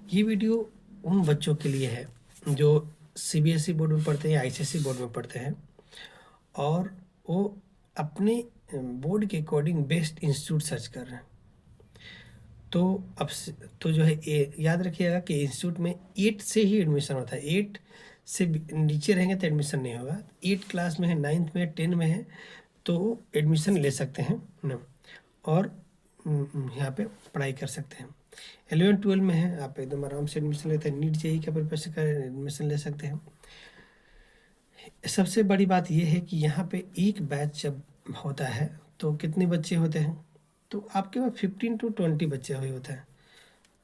ये वीडियो उन बच्चों के लिए है जो सीबीएसई बोर्ड में पढ़ते हैं या आईसीएसई बोर्ड में पढ़ते हैं और वो अपने बोर्ड के अकॉर्डिंग बेस्ट इंस्टीट्यूट सर्च कर रहे हैं। तो अब तो जो है ये याद रखिएगा कि इंस्टीट्यूट में 8 से ही एडमिशन होता है। 8 से नीचे रहेंगे तो एडमिशन नहीं होगा। 8 क्लास में है, 9th में है, 10 में है तो एडमिशन ले सकते हैं ना, और यहाँ पे पढ़ाई कर सकते हैं। 11-12 में है, आप एकदम आराम से एडमिशन लेते हैं। नीट जेईई का प्रिपरेशन कर एडमिशन ले सकते हैं। सबसे बड़ी बात यह है कि यहाँ पे एक बैच जब होता है तो कितने बच्चे होते हैं, तो आपके पास 15 to 20 बच्चे हुए होते हैं।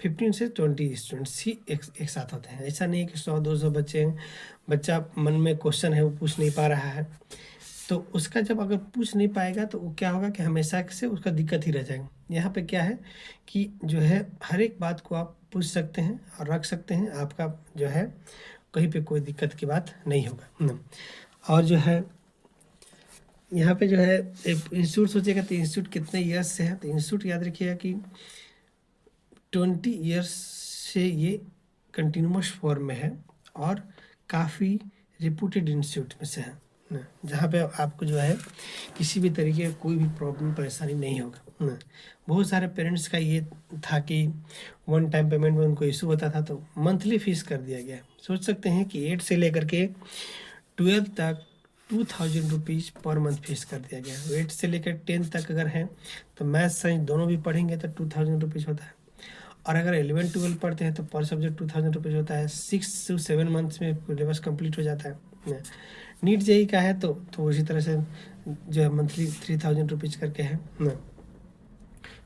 15 से 20 स्टूडेंट्स ही एक साथ होते हैं। ऐसा नहीं है कि 100-200 बच्चे हैं, बच्चा मन में क्वेश्चन है वो पूछ नहीं पा रहा है, तो उसका जब अगर पूछ नहीं पाएगा तो वो क्या होगा कि हमेशा से उसका दिक्कत ही रह जाएगा। यहाँ पे क्या है कि जो है हर एक बात को आप पूछ सकते हैं और रख सकते हैं, आपका जो है कहीं पे कोई दिक्कत की बात नहीं होगा। और जो है यहाँ पे जो है इंस्टीट्यूट सोचेगा तो इंस्टीट्यूट कितने ईयर्स से है, तो इंस्टीट्यूट याद रखिएगा कि 20 ईयर्स से ये कंटिन्यूस फॉर्म में है और काफ़ी रिपूटेड इंस्टीट्यूट में से है ना, जहाँ पे आपको जो है किसी भी तरीके का कोई भी प्रॉब्लम परेशानी नहीं होगा ना। बहुत सारे पेरेंट्स का ये था कि वन टाइम पेमेंट में उनको इशू होता था तो मंथली फीस कर दिया गया। सोच सकते हैं कि 8 से लेकर के 12 तक 2000 रुपीज़ पर मंथ फीस कर दिया गया। 8 से लेकर 10 तक अगर हैं तो मैथ साइंस दोनों भी पढ़ेंगे तो 2000 रुपीज़ होता है, और अगर 11-12 पढ़ते हैं तो पर सब्जेक्ट 2000 रुपीज़ होता है। 6 से 7 मंथ्स में सिलेबस कंप्लीट हो जाता है। नीट जेईई का है तो उसी तरह से जो है मंथली 3000 रुपीज़ करके है ना,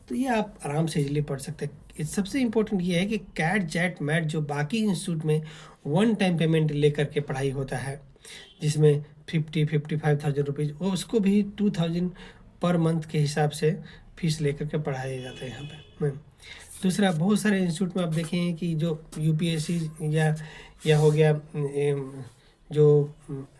तो ये आप आराम से इजीली पढ़ सकते हैं। सबसे इम्पोर्टेंट ये है कि कैट जैट मैट जो बाकी इंस्टीट्यूट में वन टाइम पेमेंट लेकर के पढ़ाई होता है जिसमें 55,000 रुपीज़, वो उसको भी 2000 पर मंथ के हिसाब से फीस लेकर के पढ़ाया जाता है यहाँ पे। दूसरा, बहुत सारे इंस्टीट्यूट में आप देखें कि जो यूपीएससी या हो गया जो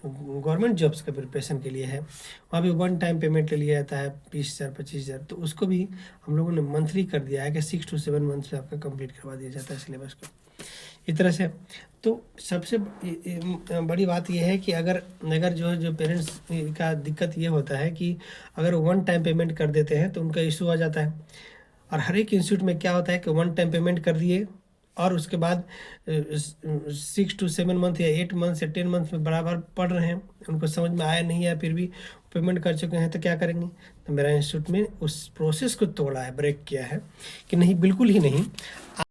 गवर्नमेंट जॉब्स का प्रिपरेशन के लिए है, वहाँ भी वन टाइम पेमेंट ले लिया जाता है 20,000 25,000, तो उसको भी हम लोगों ने मंथली कर दिया है कि 6 to 7 मंथ्स में आपका कंप्लीट करवा दिया जाता है सिलेबस को, इस तरह से। तो सबसे बड़ी बात यह है कि अगर जो पेरेंट्स का दिक्कत ये होता है कि अगर वन टाइम पेमेंट कर देते हैं तो उनका इशू आ जाता है। और हर एक इंस्टीट्यूट में क्या होता है कि वन टाइम पेमेंट कर दिए और उसके बाद 6 to 7 मंथ या 8 मंथ या 10 मंथ में बराबर पढ़ रहे हैं, उनको समझ में आया नहीं है, फिर भी पेमेंट कर चुके हैं, तो क्या करेंगे। तो मेरा इंस्टीट्यूट में उस प्रोसेस को तोड़ा है, ब्रेक किया है कि नहीं, बिल्कुल ही नहीं।